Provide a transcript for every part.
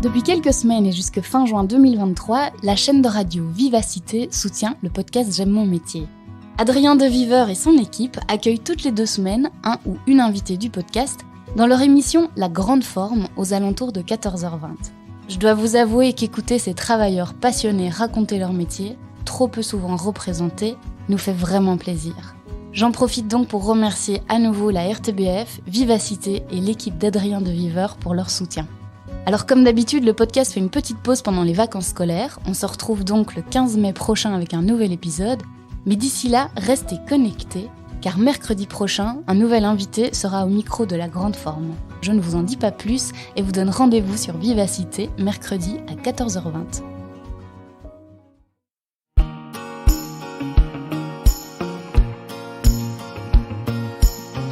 Depuis quelques semaines et jusque fin juin 2023, la chaîne de radio Vivacité soutient le podcast J'aime mon métier. Adrien Deviveur et son équipe accueillent toutes les 2 semaines un ou une invitée du podcast dans leur émission La Grande Forme aux alentours de 14h20. Je dois vous avouer qu'écouter ces travailleurs passionnés raconter leur métier, trop peu souvent représenté, nous fait vraiment plaisir. J'en profite donc pour remercier à nouveau la RTBF, Vivacité et l'équipe d'Adrien Deviveur pour leur soutien. Alors comme d'habitude, le podcast fait une petite pause pendant les vacances scolaires. On se retrouve donc le 15 mai prochain avec un nouvel épisode. Mais d'ici là, restez connectés, car mercredi prochain, un nouvel invité sera au micro de La Grande Forme. Je ne vous en dis pas plus et vous donne rendez-vous sur Vivacité mercredi à 14h20.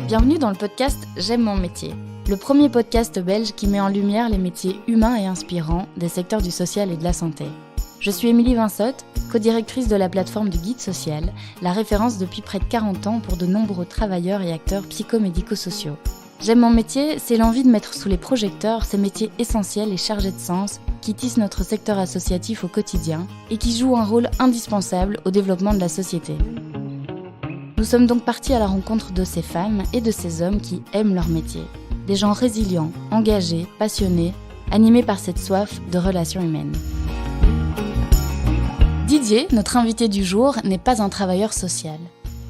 Bienvenue dans le podcast J'aime mon métier, le premier podcast belge qui met en lumière les métiers humains et inspirants des secteurs du social et de la santé. Je suis Émilie Vinsotte, co-directrice de la plateforme du Guide Social, la référence depuis près de 40 ans pour de nombreux travailleurs et acteurs psychomédico-sociaux. J'aime mon métier, c'est l'envie de mettre sous les projecteurs ces métiers essentiels et chargés de sens qui tissent notre secteur associatif au quotidien et qui jouent un rôle indispensable au développement de la société. Nous sommes donc partis à la rencontre de ces femmes et de ces hommes qui aiment leur métier. Des gens résilients, engagés, passionnés, animés par cette soif de relations humaines. Didier, notre invité du jour, n'est pas un travailleur social.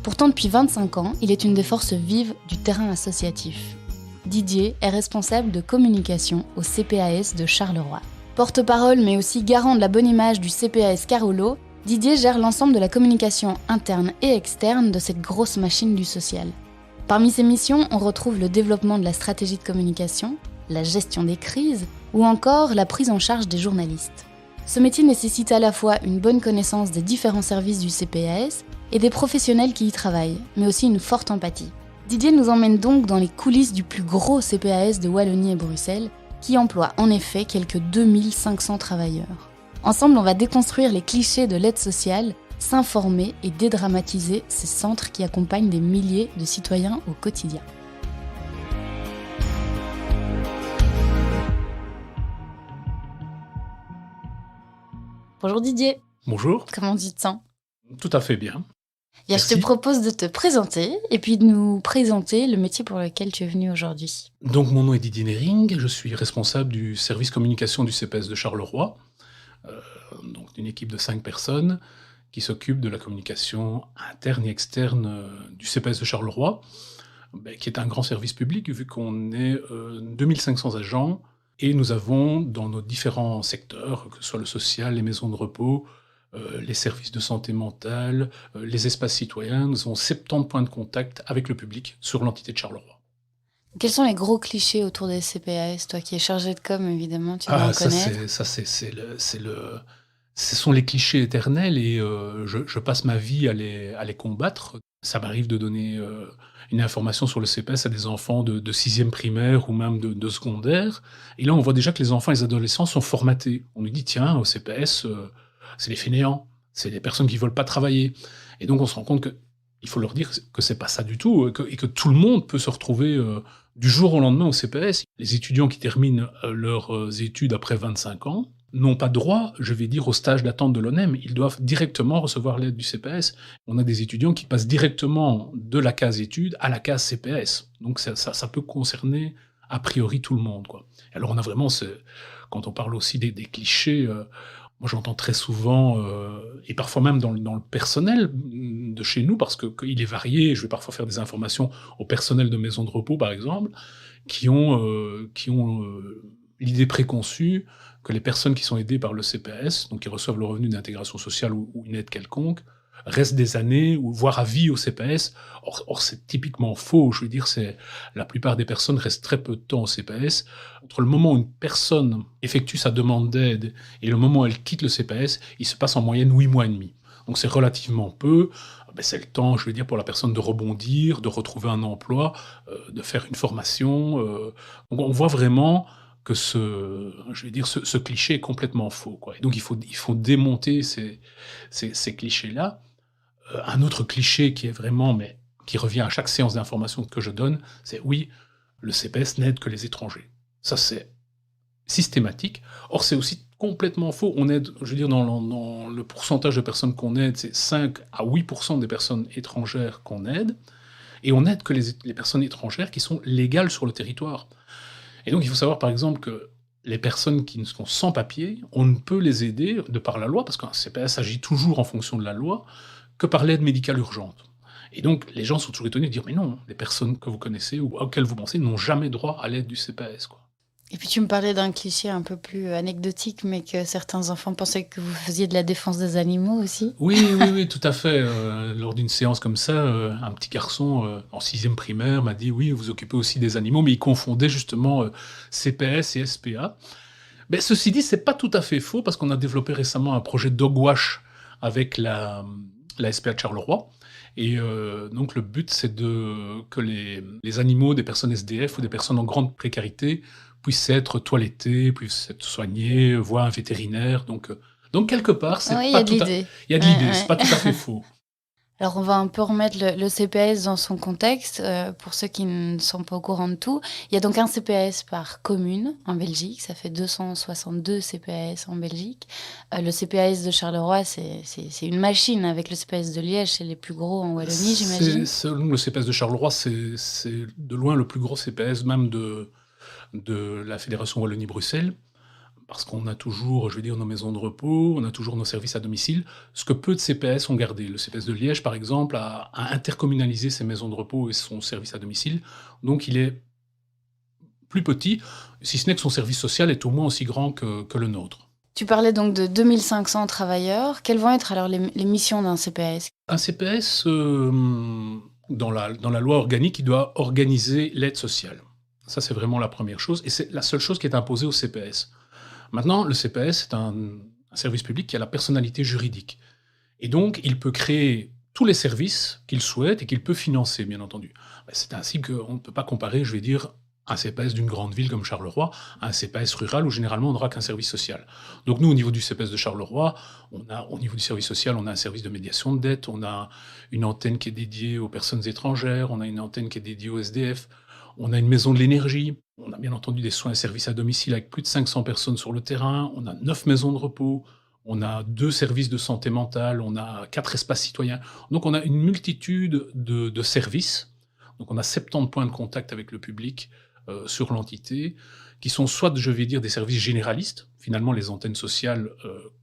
Pourtant, depuis 25 ans, il est une des forces vives du terrain associatif. Didier est responsable de communication au CPAS de Charleroi. Porte-parole, mais aussi garant de la bonne image du CPAS Carolo, Didier gère l'ensemble de la communication interne et externe de cette grosse machine du social. Parmi ses missions, on retrouve le développement de la stratégie de communication, la gestion des crises ou encore la prise en charge des journalistes. Ce métier nécessite à la fois une bonne connaissance des différents services du CPAS et des professionnels qui y travaillent, mais aussi une forte empathie. Didier nous emmène donc dans les coulisses du plus gros CPAS de Wallonie et Bruxelles, qui emploie en effet quelques 2500 travailleurs. Ensemble, on va déconstruire les clichés de l'aide sociale, s'informer et dédramatiser ces centres qui accompagnent des milliers de citoyens au quotidien. Bonjour Didier. Bonjour. Comment tu te sens ? Tout à fait bien. Je te propose de te présenter et puis de nous présenter le métier pour lequel tu es venu aujourd'hui. Donc mon nom est Didier Nering, je suis responsable du service communication du CPAS de Charleroi, donc d'une équipe de 5 personnes qui s'occupe de la communication interne et externe du CPAS de Charleroi, qui est un grand service public vu qu'on est 2500 agents et nous avons dans nos différents secteurs, que ce soit le social, les maisons de repos, les services de santé mentale, les espaces citoyens, nous avons 70 points de contact avec le public sur l'entité de Charleroi. Quels sont les gros clichés autour des CPAS ? Toi qui es chargé de com, évidemment, tu dois en connaître. Ce sont les clichés éternels et je passe ma vie à les combattre. Ça m'arrive de donner une information sur le CPAS à des enfants de 6e primaire ou même de secondaire. Et là, on voit déjà que les enfants et les adolescents sont formatés. On nous dit, tiens, au CPAS, c'est les fainéants, c'est les personnes qui ne veulent pas travailler. Et donc, on se rend compte qu'il faut leur dire que c'est pas ça du tout et que tout le monde peut se retrouver du jour au lendemain au CPAS. Les étudiants qui terminent leurs études après 25 ans n'ont pas droit, je vais dire, au stage d'attente de l'ONEM. Ils doivent directement recevoir l'aide du CPAS. On a des étudiants qui passent directement de la case études à la case CPAS. Donc ça peut concerner a priori tout le monde, quoi. Alors on a vraiment, quand on parle aussi des clichés, moi j'entends très souvent, et parfois même dans le personnel de chez nous, parce qu'il est varié, je vais parfois faire des informations au personnel de maisons de repos, par exemple, qui ont l'idée préconçue que les personnes qui sont aidées par le CPAS, donc qui reçoivent le revenu d'intégration sociale ou une aide quelconque, restent des années, ou voire à vie au CPAS. Or c'est typiquement faux. Je veux dire, la plupart des personnes restent très peu de temps au CPAS. Entre le moment où une personne effectue sa demande d'aide et le moment où elle quitte le CPAS, il se passe en moyenne 8 mois et demi. Donc c'est relativement peu. C'est le temps, je veux dire, pour la personne de rebondir, de retrouver un emploi, de faire une formation. Donc on voit vraiment que ce cliché est complètement faux, quoi. Et donc il faut démonter ces clichés-là. Un autre cliché qui est vraiment, mais qui revient à chaque séance d'information que je donne, c'est oui, le CPAS n'aide que les étrangers. Ça, c'est systématique. Or, c'est aussi complètement faux. On aide, je veux dire, dans le pourcentage de personnes qu'on aide, c'est 5 à 8% des personnes étrangères qu'on aide, et on aide que les personnes étrangères qui sont légales sur le territoire. Et donc, il faut savoir, par exemple, que les personnes qui sont sans papier, on ne peut les aider de par la loi, parce qu'un CPS agit toujours en fonction de la loi, que par l'aide médicale urgente. Et donc, les gens sont toujours étonnés de dire, mais non, les personnes que vous connaissez ou auxquelles vous pensez n'ont jamais droit à l'aide du CPS, quoi. Et puis tu me parlais d'un cliché un peu plus anecdotique, mais que certains enfants pensaient que vous faisiez de la défense des animaux aussi. Oui, oui, oui, tout à fait. Lors d'une séance comme ça, un petit garçon en 6e primaire m'a dit: «Oui, vous vous occupez aussi des animaux», mais il confondait justement CPS et SPA. Mais ceci dit, c'est pas tout à fait faux, parce qu'on a développé récemment un projet Dogwash avec la SPA de Charleroi. Et donc le but, c'est que les animaux des personnes SDF ou des personnes en grande précarité puissent être toilettés, puissent être soignés, voir un vétérinaire. Donc quelque part, Oui, c'est il y pas a de tout à l'idée. il y a de Ouais, l'idée, c'est ouais. pas tout à fait faux. Alors on va un peu remettre le CPS dans son contexte, pour ceux qui ne sont pas au courant de tout. Il y a donc un CPS par commune en Belgique, ça fait 262 CPS en Belgique. Le CPS de Charleroi, c'est une machine. Avec le CPS de Liège, c'est les plus gros en Wallonie, j'imagine. Selon le CPS de Charleroi, c'est de loin le plus gros CPS même de la Fédération Wallonie-Bruxelles. Parce qu'on a toujours, je veux dire, nos maisons de repos, on a toujours nos services à domicile, ce que peu de CPS ont gardé. Le CPS de Liège, par exemple, a intercommunalisé ses maisons de repos et son service à domicile, donc il est plus petit, si ce n'est que son service social est au moins aussi grand que le nôtre. Tu parlais donc de 2500 travailleurs. Quelles vont être alors les missions d'un CPS? Un CPS, dans la loi organique, il doit organiser l'aide sociale. Ça, c'est vraiment la première chose, et c'est la seule chose qui est imposée au CPS. Maintenant, le CPS est un service public qui a la personnalité juridique. Et donc, il peut créer tous les services qu'il souhaite et qu'il peut financer, bien entendu. C'est ainsi qu'on ne peut pas comparer, je vais dire, un CPS d'une grande ville comme Charleroi à un CPS rural où généralement on n'aura qu'un service social. Donc nous, au niveau du CPS de Charleroi, au niveau du service social, on a un service de médiation de dette, on a une antenne qui est dédiée aux personnes étrangères, on a une antenne qui est dédiée aux SDF, on a une maison de l'énergie, on a bien entendu des soins et services à domicile avec plus de 500 personnes sur le terrain, on a 9 maisons de repos, on a 2 services de santé mentale, on a 4 espaces citoyens. Donc on a une multitude de services. Donc on a 70 points de contact avec le public sur l'entité, qui sont soit, je vais dire, des services généralistes. Finalement, les antennes sociales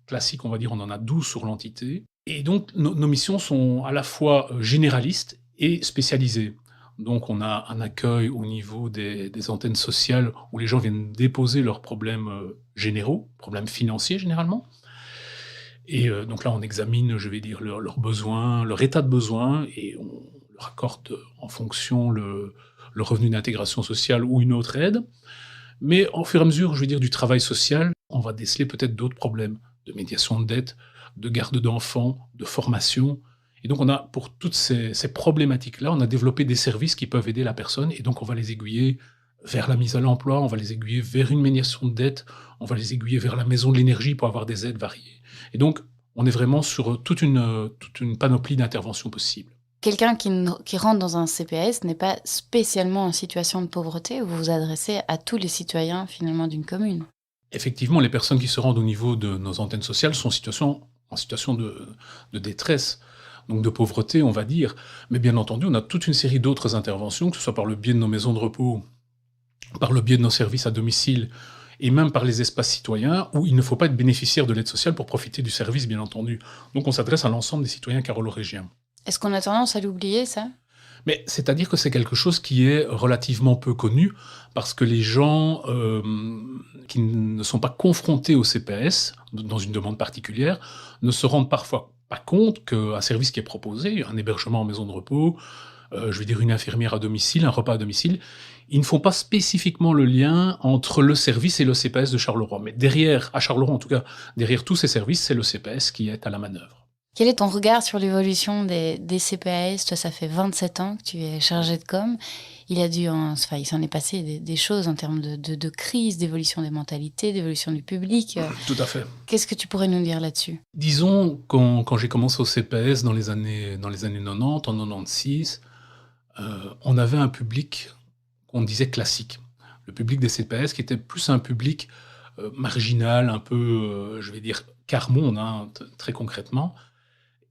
classiques, on va dire, on en a 12 sur l'entité. Et donc nos missions sont à la fois généralistes et spécialisées. Donc on a un accueil au niveau des antennes sociales où les gens viennent déposer leurs problèmes généraux, problèmes financiers généralement. Et donc là, on examine, je vais dire, leurs besoins, leur état de besoin, et on leur accorde en fonction le revenu d'intégration sociale ou une autre aide. Mais au fur et à mesure, je veux dire, du travail social, on va déceler peut-être d'autres problèmes de médiation de dette, de garde d'enfants, de formation. Et donc on a, pour toutes ces problématiques-là, on a développé des services qui peuvent aider la personne, et donc on va les aiguiller vers la mise à l'emploi, on va les aiguiller vers une médiation de dette, on va les aiguiller vers la maison de l'énergie pour avoir des aides variées. Et donc, on est vraiment sur toute une panoplie d'interventions possibles. Quelqu'un qui rentre dans un CPS n'est pas spécialement en situation de pauvreté, vous vous adressez à tous les citoyens finalement d'une commune. Effectivement, les personnes qui se rendent au niveau de nos antennes sociales sont en situation de détresse, donc de pauvreté, on va dire. Mais bien entendu, on a toute une série d'autres interventions, que ce soit par le biais de nos maisons de repos, par le biais de nos services à domicile, et même par les espaces citoyens, où il ne faut pas être bénéficiaire de l'aide sociale pour profiter du service, bien entendu. Donc on s'adresse à l'ensemble des citoyens carolorégiens. Est-ce qu'on a tendance à l'oublier, ça? Mais c'est-à-dire que c'est quelque chose qui est relativement peu connu, parce que les gens qui ne sont pas confrontés au CPS, dans une demande particulière, ne se rendent parfois pas compte qu'un service qui est proposé, un hébergement en maison de repos, je veux dire une infirmière à domicile, un repas à domicile, ils ne font pas spécifiquement le lien entre le service et le CPS de Charleroi. Mais derrière, à Charleroi en tout cas, derrière tous ces services, c'est le CPS qui est à la manœuvre. Quel est ton regard sur l'évolution des CPAS? Toi, ça fait 27 ans que tu es chargé de com. Il s'en est passé des choses en termes de crise, d'évolution des mentalités, d'évolution du public. Tout à fait. Qu'est-ce que tu pourrais nous dire là-dessus? Disons, quand j'ai commencé au CPS dans les années 90, en 96, on avait un public qu'on disait classique. Le public des CPS qui était plus un public marginal, un peu, je vais dire, quart-monde, hein, très concrètement.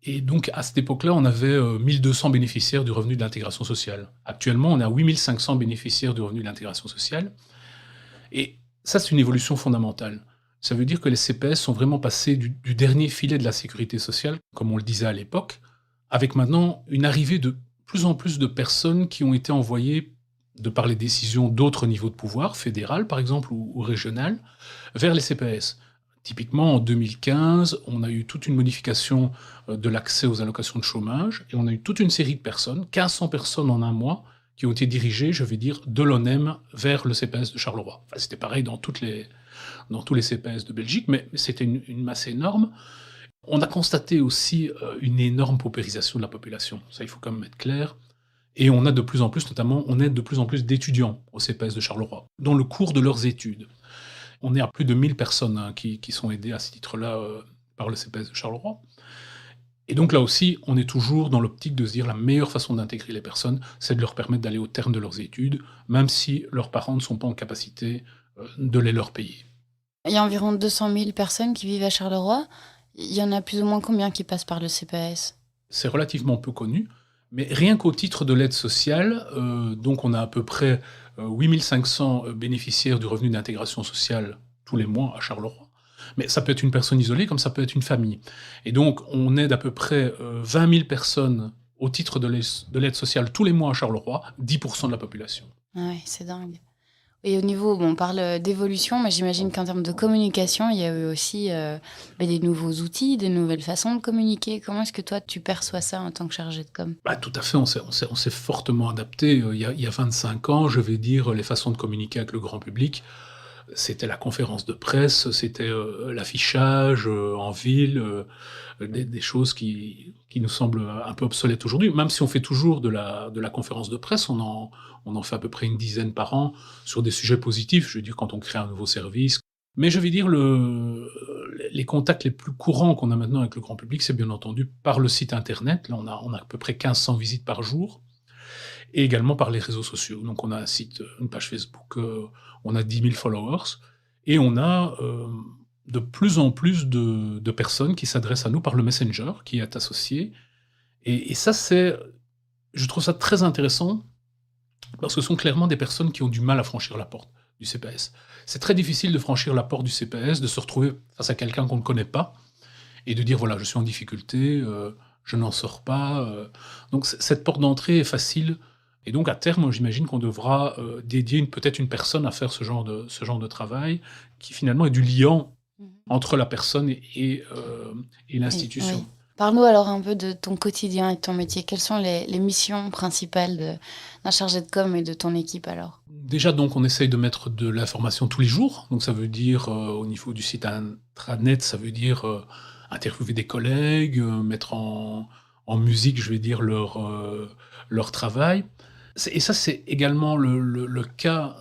Et donc, à cette époque-là, on avait 1200 bénéficiaires du revenu de l'intégration sociale. Actuellement, on a 8500 bénéficiaires du revenu de l'intégration sociale. Et ça, c'est une évolution fondamentale. Ça veut dire que les CPS sont vraiment passés du dernier filet de la sécurité sociale, comme on le disait à l'époque, avec maintenant une arrivée de plus en plus de personnes qui ont été envoyées, de par les décisions d'autres niveaux de pouvoir, fédéral par exemple ou régional, vers les CPS. Typiquement, en 2015, on a eu toute une modification de l'accès aux allocations de chômage et on a eu toute une série de personnes, 1500 personnes en un mois, qui ont été dirigées, je vais dire, de l'ONEM vers le CPS de Charleroi. Enfin, c'était pareil dans tous les CPS de Belgique, mais c'était une masse énorme. On a constaté aussi une énorme paupérisation de la population. Ça, il faut quand même être clair. Et on a de plus en plus, notamment, on aide de plus en plus d'étudiants au CPS de Charleroi, dans le cours de leurs études. On est à plus de 1000 personnes qui sont aidées à ce titre-là par le CPS de Charleroi. Et donc là aussi, on est toujours dans l'optique de se dire la meilleure façon d'intégrer les personnes, c'est de leur permettre d'aller au terme de leurs études, même si leurs parents ne sont pas en capacité de les leur payer. Il y a environ 200 000 personnes qui vivent à Charleroi. Il y en a plus ou moins combien qui passent par le CPS? C'est relativement peu connu, mais rien qu'au titre de l'aide sociale, donc on a à peu près 8500 bénéficiaires du revenu d'intégration sociale tous les mois à Charleroi. Mais ça peut être une personne isolée comme ça peut être une famille. Et donc on aide à peu près 20 000 personnes au titre de l'aide sociale tous les mois à Charleroi, 10% de la population. Ah ouais, c'est dingue. Et au niveau, on parle d'évolution, mais j'imagine qu'en termes de communication, il y a eu aussi des nouveaux outils, des nouvelles façons de communiquer. Comment est-ce que toi, tu perçois ça en tant que chargé de com? Bah, tout à fait, on s'est fortement adapté. Il y a 25 ans, je vais dire, les façons de communiquer avec le grand public, c'était la conférence de presse, c'était l'affichage en ville, des choses qui nous semblent un peu obsolètes aujourd'hui. Même si on fait toujours de la conférence de presse, on en fait à peu près une dizaine par an sur des sujets positifs, je veux dire quand on crée un nouveau service. Mais je vais dire, les contacts les plus courants qu'on a maintenant avec le grand public, c'est bien entendu par le site internet. Là, on a à peu près 1500 visites par jour. Et également par les réseaux sociaux. Donc on a un site, une page Facebook, on a 10 000 followers, et on a de plus en plus de personnes qui s'adressent à nous par le Messenger, qui est associé. Et ça, je trouve ça très intéressant, parce que ce sont clairement des personnes qui ont du mal à franchir la porte du CPS. C'est très difficile de franchir la porte du CPS, de se retrouver face à quelqu'un qu'on ne connaît pas, et de dire, voilà, je suis en difficulté, je n'en sors pas. Donc cette porte d'entrée est facile. Et donc, à terme, j'imagine qu'on devra dédier peut-être une personne à faire ce genre de travail, qui finalement est du liant entre la personne et l'institution. Oui. Parle-nous alors un peu de ton quotidien et de ton métier. Quelles sont les missions principales d'un chargé de com et de ton équipe alors? Déjà, donc, on essaye de mettre de l'information tous les jours. Donc, ça veut dire, au niveau du site intranet, ça veut dire interviewer des collègues, mettre en musique, je vais dire, leur travail. Et ça, c'est également le cas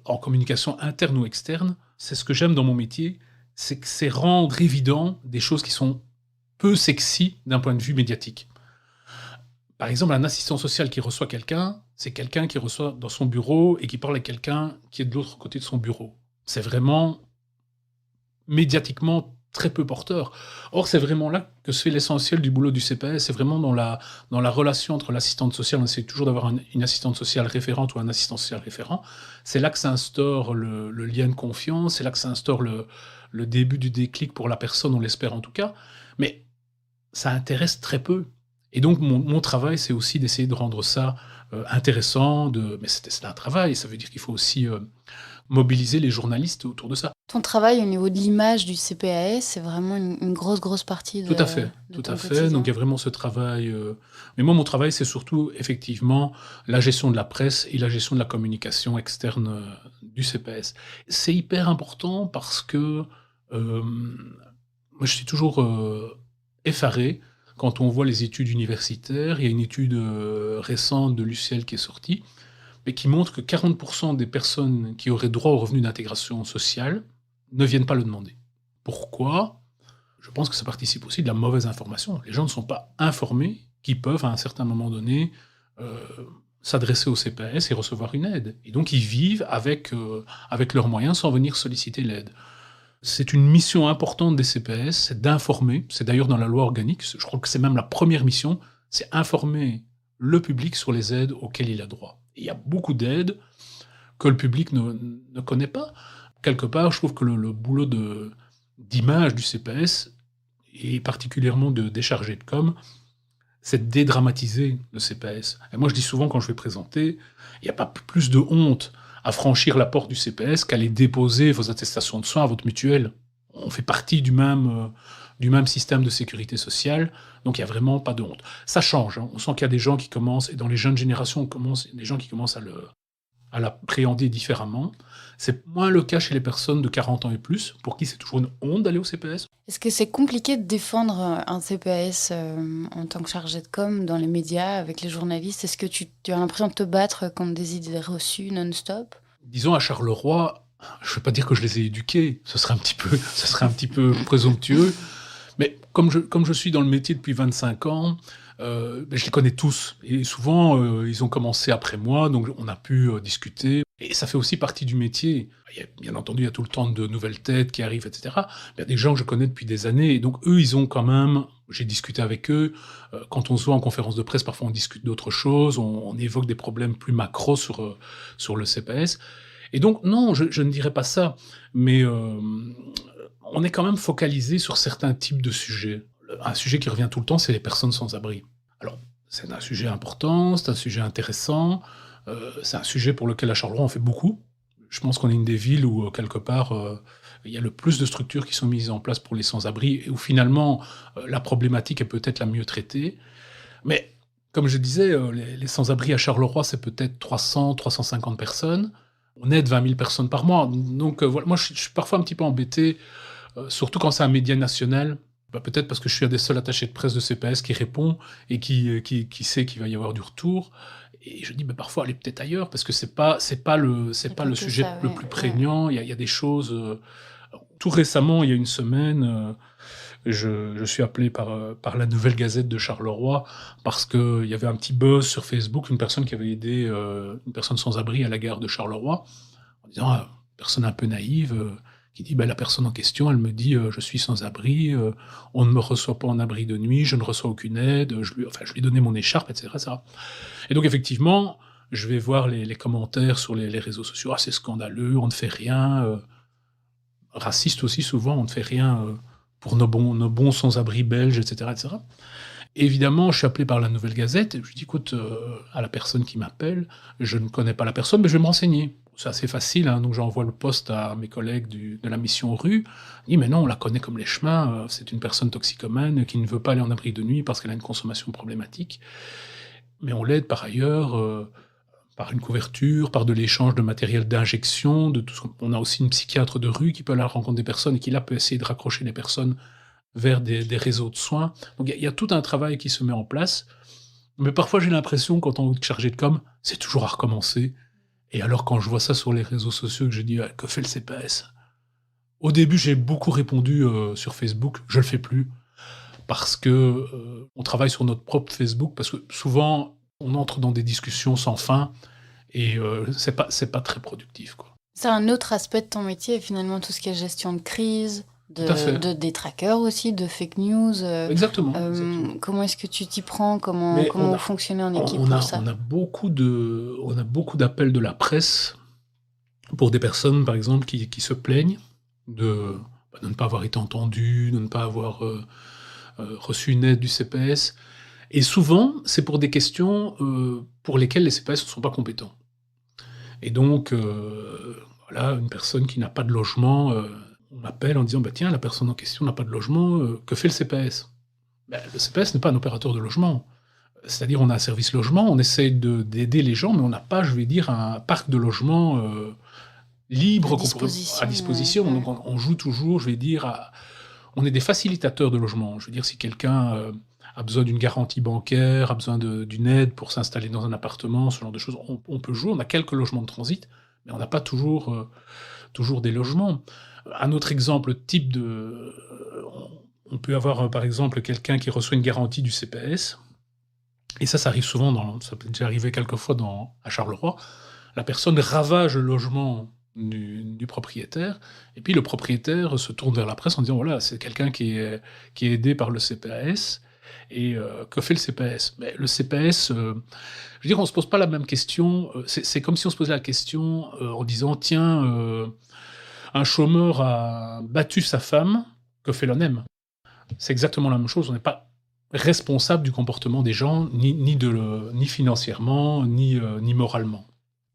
en communication interne ou externe. C'est ce que j'aime dans mon métier, c'est que c'est rendre évident des choses qui sont peu sexy d'un point de vue médiatique. Par exemple, un assistant social qui reçoit quelqu'un, c'est quelqu'un qui reçoit dans son bureau et qui parle à quelqu'un qui est de l'autre côté de son bureau. C'est vraiment médiatiquement très peu porteur. Or, c'est vraiment là que se fait l'essentiel du boulot du CPS. C'est vraiment dans la relation entre l'assistante sociale, on essaie toujours d'avoir une assistante sociale référente ou un assistant social référent. C'est là que s'instaure le lien de confiance, c'est là que s'instaure le début du déclic pour la personne, on l'espère en tout cas. Mais ça intéresse très peu. Et donc, mon travail, c'est aussi d'essayer de rendre ça intéressant. Mais c'est un travail, ça veut dire qu'il faut aussi mobiliser les journalistes autour de ça. Ton travail au niveau de l'image du CPAS, c'est vraiment une grosse partie de Tout à fait, de tout ton à fait. quotidien. Donc il y a vraiment ce travail. Mais moi, mon travail, c'est surtout effectivement la gestion de la presse et la gestion de la communication externe du CPS. C'est hyper important parce que moi, je suis toujours effaré quand on voit les études universitaires. Il y a une étude récente de l'UCL qui est sortie, mais qui montre que 40% des personnes qui auraient droit au revenu d'intégration sociale ne viennent pas le demander. Pourquoi ? Je pense que ça participe aussi de la mauvaise information. Les gens ne sont pas informés qu'ils peuvent, à un certain moment donné, s'adresser au CPAS et recevoir une aide. Et donc ils vivent avec leurs moyens sans venir solliciter l'aide. C'est une mission importante des CPAS, c'est d'informer. C'est d'ailleurs dans la loi organique, je crois que c'est même la première mission, c'est informer le public sur les aides auxquelles il a droit. Et il y a beaucoup d'aides que le public ne connaît pas. Quelque part, je trouve que le boulot d'image du CPAS, et particulièrement des chargés de com, c'est de dédramatiser le CPAS. Et moi, je dis souvent quand je vais présenter, il n'y a pas plus de honte à franchir la porte du CPAS qu'à aller déposer vos attestations de soins à votre mutuelle. On fait partie du même système de sécurité sociale, donc il n'y a vraiment pas de honte. Ça change, hein. On sent qu'il y a des gens qui commencent, et dans les jeunes générations, des gens qui commencent à l'appréhender différemment. C'est moins le cas chez les personnes de 40 ans et plus, pour qui c'est toujours une honte d'aller au CPAS. Est-ce que c'est compliqué de défendre un CPAS en tant que chargé de com dans les médias, avec les journalistes? Est-ce que tu as l'impression de te battre contre des idées reçues non-stop? Disons à Charleroi, je ne vais pas dire que je les ai éduqués, ce serait un petit peu présomptueux, mais comme je suis dans le métier depuis 25 ans, je les connais tous. Et souvent, ils ont commencé après moi, donc on a pu discuter. Et ça fait aussi partie du métier. Bien entendu, il y a tout le temps de nouvelles têtes qui arrivent, etc. Il y a des gens que je connais depuis des années, et donc eux, ils ont quand même... J'ai discuté avec eux. Quand on se voit en conférence de presse, parfois on discute d'autres choses, on évoque des problèmes plus macro sur le CPS. Et donc, non, je ne dirais pas ça, mais on est quand même focalisé sur certains types de sujets. Un sujet qui revient tout le temps, c'est les personnes sans abri. Alors, c'est un sujet important, c'est un sujet intéressant, c'est un sujet pour lequel à Charleroi on fait beaucoup. Je pense qu'on est une des villes où, quelque part, il y a le plus de structures qui sont mises en place pour les sans-abri, et où finalement, la problématique est peut-être la mieux traitée. Mais, comme je disais, les sans-abri à Charleroi, c'est peut-être 300, 350 personnes. On aide 20 000 personnes par mois. Donc, voilà, moi, je suis parfois un petit peu embêté, surtout quand c'est un média national. Peut-être parce que je suis un des seuls attachés de presse de CPS qui répond et qui sait qu'il va y avoir du retour. Et je dis, parfois, allez peut-être ailleurs, parce que c'est pas le sujet ça, le ouais, plus ouais. prégnant. Il y a des choses... tout récemment, il y a une semaine, je suis appelé par la Nouvelle Gazette de Charleroi, parce qu'il y avait un petit buzz sur Facebook, une personne qui avait aidé une personne sans abri à la gare de Charleroi, en disant, personne un peu naïve... qui dit, la personne en question, elle me dit, je suis sans abri, on ne me reçoit pas en abri de nuit, je ne reçois aucune aide, je lui ai donné mon écharpe, etc., etc. Et donc effectivement, je vais voir les commentaires sur les réseaux sociaux, c'est scandaleux, on ne fait rien, raciste aussi souvent, on ne fait rien pour nos bons sans-abri belges, etc., etc. Et évidemment, je suis appelé par la Nouvelle Gazette, et je dis, écoute, à la personne qui m'appelle, je ne connais pas la personne, mais je vais me renseigner. C'est assez facile, hein, donc j'envoie le poste à mes collègues de la mission rue. Je dis, mais non, on la connaît comme les chemins, c'est une personne toxicomane qui ne veut pas aller en abri de nuit parce qu'elle a une consommation problématique. Mais on l'aide par ailleurs, par une couverture, par de l'échange de matériel d'injection, de tout on a aussi une psychiatre de rue qui peut aller à la rencontre des personnes et qui là peut essayer de raccrocher les personnes vers des réseaux de soins. Donc il y a tout un travail qui se met en place. Mais parfois j'ai l'impression, quand on est chargé de com, c'est toujours à recommencer. Et alors quand je vois ça sur les réseaux sociaux, que je dis, que fait le CPS? Au début, j'ai beaucoup répondu sur Facebook, je le fais plus, parce que on travaille sur notre propre Facebook, parce que souvent, on entre dans des discussions sans fin, et c'est pas très productif, quoi. C'est un autre aspect de ton métier, finalement, tout ce qui est gestion de crise, Tout à fait. des trackers aussi, de fake news. Exactement. Comment est-ce que tu t'y prends? Comment Mais vous fonctionnez en équipe pour ça? on a beaucoup d'appels de la presse pour des personnes, par exemple, qui se plaignent de ne pas avoir été entendues, de ne pas avoir reçu une aide du CPS. Et souvent, c'est pour des questions pour lesquelles les CPS ne sont pas compétents. Et donc, voilà, une personne qui n'a pas de logement, on m'appelle en disant, tiens, la personne en question n'a pas de logement, que fait le CPS? Le CPS n'est pas un opérateur de logement. C'est-à-dire, on a un service logement, on essaie d'aider les gens, mais on n'a pas, je vais dire, un parc de logements libre à disposition. Ouais. Donc, on joue toujours, je vais dire, on est des facilitateurs de logement. Je veux dire, si quelqu'un a besoin d'une garantie bancaire, a besoin d'une aide pour s'installer dans un appartement, ce genre de choses, on peut jouer. On a quelques logements de transit, mais on n'a pas toujours des logements. Un autre exemple type on peut avoir, par exemple, quelqu'un qui reçoit une garantie du CPS, Et ça arrive souvent ça peut déjà arriver quelquefois à Charleroi. La personne ravage le logement du propriétaire, et puis le propriétaire se tourne vers la presse en disant voilà, c'est quelqu'un qui est aidé par le CPAS. Et que fait le CPAS? Mais le CPAS, je veux dire, on ne se pose pas la même question. C'est comme si on se posait la question en disant tiens, un chômeur a battu sa femme, que fait l'ONEM? C'est exactement la même chose. On n'est pas responsable du comportement des gens, ni financièrement, ni moralement.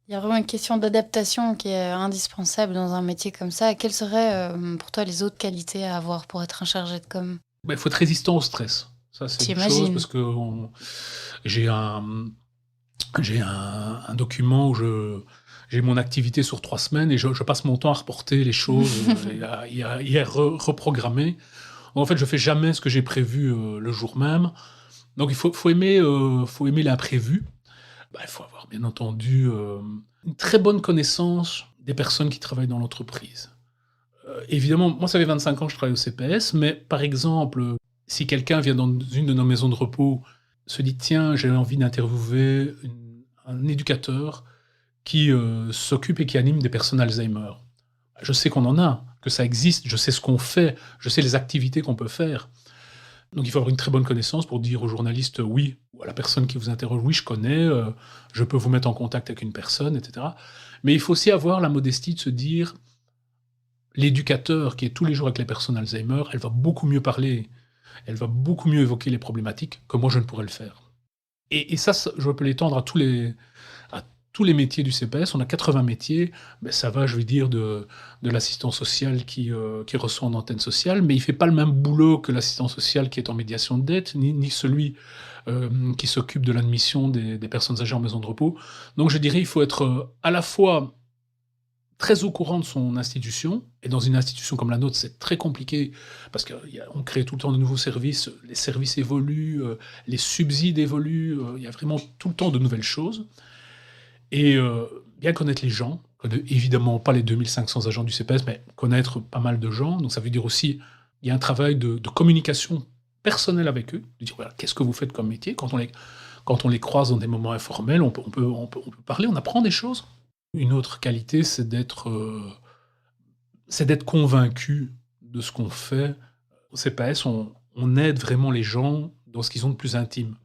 Il y a vraiment une question d'adaptation qui est indispensable dans un métier comme ça. Quelles seraient pour toi les autres qualités à avoir pour être un chargé de com? Il faut être résistant au stress. Ça, c'est une chose, J'imagine. parce que j'ai un document où j'ai mon activité sur 3 semaines et je passe mon temps à reporter les choses et à reprogrammer. En fait, je fais jamais ce que j'ai prévu le jour même. Donc il faut aimer l'imprévu. Il faut avoir bien entendu une très bonne connaissance des personnes qui travaillent dans l'entreprise. Évidemment, moi ça fait 25 ans que je travaille au CPS, mais par exemple, si quelqu'un vient dans une de nos maisons de repos, se dit tiens, j'ai envie d'interviewer un éducateur qui s'occupe et qui anime des personnes Alzheimer. Je sais qu'on en a, que ça existe, je sais ce qu'on fait, je sais les activités qu'on peut faire. Donc il faut avoir une très bonne connaissance pour dire aux journalistes oui, ou à la personne qui vous interroge oui, je connais, je peux vous mettre en contact avec une personne, etc. Mais il faut aussi avoir la modestie de se dire l'éducateur qui est tous les jours avec les personnes Alzheimer, elle va beaucoup mieux parler, elle va beaucoup mieux évoquer les problématiques que moi je ne pourrais le faire. Et ça, je peux l'étendre à tous les métiers du CPS. On a 80 métiers, ça va, je veux dire, de l'assistant social qui reçoit en antenne sociale, mais il ne fait pas le même boulot que l'assistant social qui est en médiation de dette, ni celui qui s'occupe de l'admission des personnes âgées en maison de repos. Donc je dirais il faut être à la fois très au courant de son institution, et dans une institution comme la nôtre, c'est très compliqué, parce qu'on crée tout le temps de nouveaux services, les services évoluent, les subsides évoluent, il y a vraiment tout le temps de nouvelles choses. Et bien connaître les gens, évidemment pas les 2500 agents du CPS, mais connaître pas mal de gens. Donc ça veut dire aussi, il y a un travail de communication personnelle avec eux, de dire voilà, qu'est-ce que vous faites comme métier. Quand on les croise dans des moments informels, on peut parler, on apprend des choses. Une autre qualité, c'est d'être convaincu de ce qu'on fait. Au CPS, on aide vraiment les gens dans ce qu'ils ont de plus intime.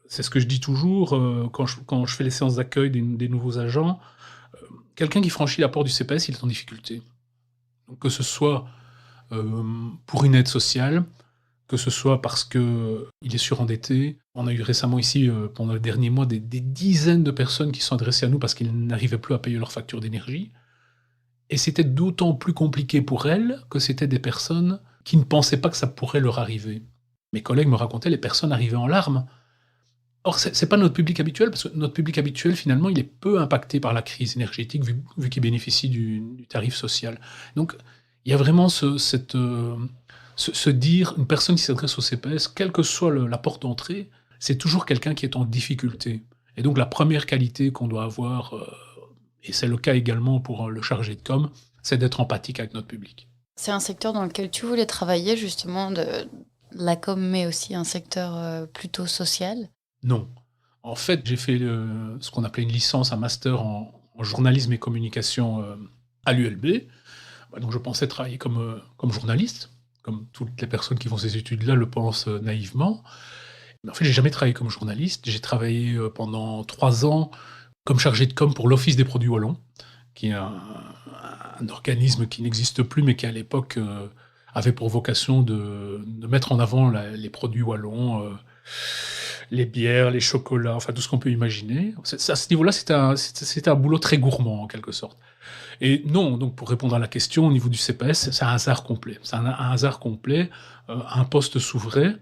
C'est ce que je dis toujours quand je fais les séances d'accueil des nouveaux agents. Quelqu'un qui franchit la porte du CPS, il est en difficulté. Donc, que ce soit pour une aide sociale, que ce soit parce qu'il est surendetté. On a eu récemment ici, pendant les derniers mois, des dizaines de personnes qui se sont adressées à nous parce qu'ils n'arrivaient plus à payer leur facture d'énergie. Et c'était d'autant plus compliqué pour elles que c'était des personnes qui ne pensaient pas que ça pourrait leur arriver. Mes collègues me racontaient, les personnes arrivaient en larmes. Or, c'est pas notre public habituel, parce que notre public habituel, finalement, il est peu impacté par la crise énergétique, vu qu'il bénéficie du tarif social. Donc, il y a vraiment se dire, une personne qui s'adresse au CPS, quelle que soit la porte d'entrée, c'est toujours quelqu'un qui est en difficulté. Et donc, la première qualité qu'on doit avoir, et c'est le cas également pour le chargé de com, c'est d'être empathique avec notre public. C'est un secteur dans lequel tu voulais travailler, justement, de la com, mais aussi un secteur plutôt social? Non. En fait, j'ai fait ce qu'on appelait une licence, un master en journalisme et communication à l'ULB. Donc je pensais travailler comme journaliste, comme toutes les personnes qui font ces études-là le pensent naïvement. Mais en fait, j'ai jamais travaillé comme journaliste. J'ai travaillé pendant 3 ans comme chargé de com pour l'Office des produits wallons, qui est un organisme qui n'existe plus, mais qui à l'époque avait pour vocation de mettre en avant les produits wallons, les bières, les chocolats, enfin tout ce qu'on peut imaginer. À ce niveau-là, c'était un boulot très gourmand en quelque sorte. Et non, donc pour répondre à la question, au niveau du CPS, c'est un hasard complet. C'est un hasard complet. Un poste s'ouvrait,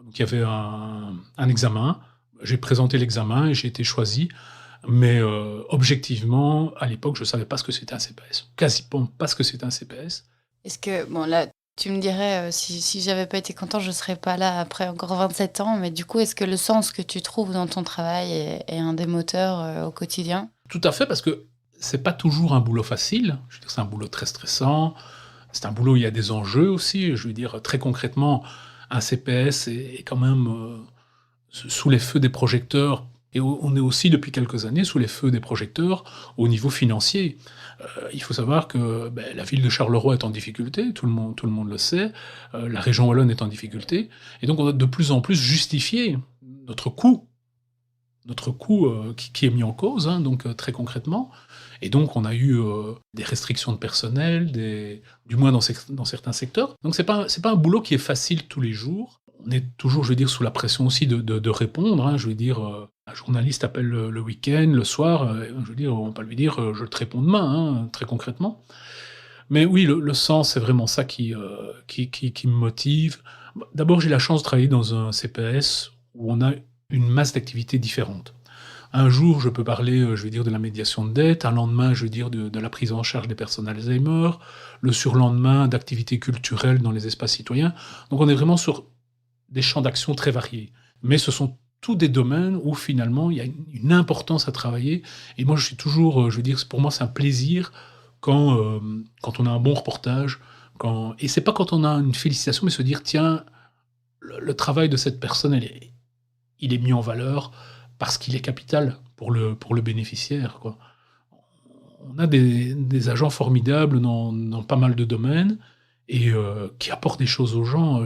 donc il y avait un examen. J'ai présenté l'examen et j'ai été choisi. Mais objectivement, à l'époque, je ne savais pas ce que c'était un CPS. Quasiment pas ce que c'était un CPS. Est-ce que, bon là, tu me dirais, si j'avais pas été content, je serais pas là après encore 27 ans, mais du coup, est-ce que le sens que tu trouves dans ton travail est un des moteurs au quotidien? Tout à fait, parce que c'est pas toujours un boulot facile. Je veux dire, c'est un boulot très stressant. C'est un boulot où il y a des enjeux aussi. Je veux dire, très concrètement, un CPS est quand même sous les feux des projecteurs. Et on est aussi depuis quelques années sous les feux des projecteurs au niveau financier. Il faut savoir que la ville de Charleroi est en difficulté, tout le monde le sait, la région wallonne est en difficulté, et donc on doit de plus en plus justifier notre coût, qui est mis en cause, hein, donc très concrètement. Et donc on a eu des restrictions de personnel, du moins dans certains secteurs. Donc c'est pas un boulot qui est facile tous les jours. On est toujours, je veux dire, sous la pression aussi de répondre, hein. Je veux dire, un journaliste appelle le week-end, le soir, je veux dire, on va pas lui dire, «Je te réponds demain», hein, très concrètement. Mais oui, le sens, c'est vraiment ça qui me motive. D'abord, j'ai la chance de travailler dans un CPS où on a une masse d'activités différentes. Un jour, je peux parler, je vais dire, de la médiation de dette, un lendemain, je vais dire, de la prise en charge des personnes Alzheimer, le surlendemain, d'activités culturelles dans les espaces citoyens. Donc on est vraiment sur des champs d'action très variés. Mais ce sont tous des domaines où finalement il y a une importance à travailler. Et moi, je suis toujours, je veux dire, pour moi, c'est un plaisir quand on a un bon reportage. Et c'est pas quand on a une félicitation, mais se dire, tiens, le travail de cette personne, il est mis en valeur parce qu'il est capital pour le bénéficiaire, quoi. On a des agents formidables dans pas mal de domaines et qui apportent des choses aux gens.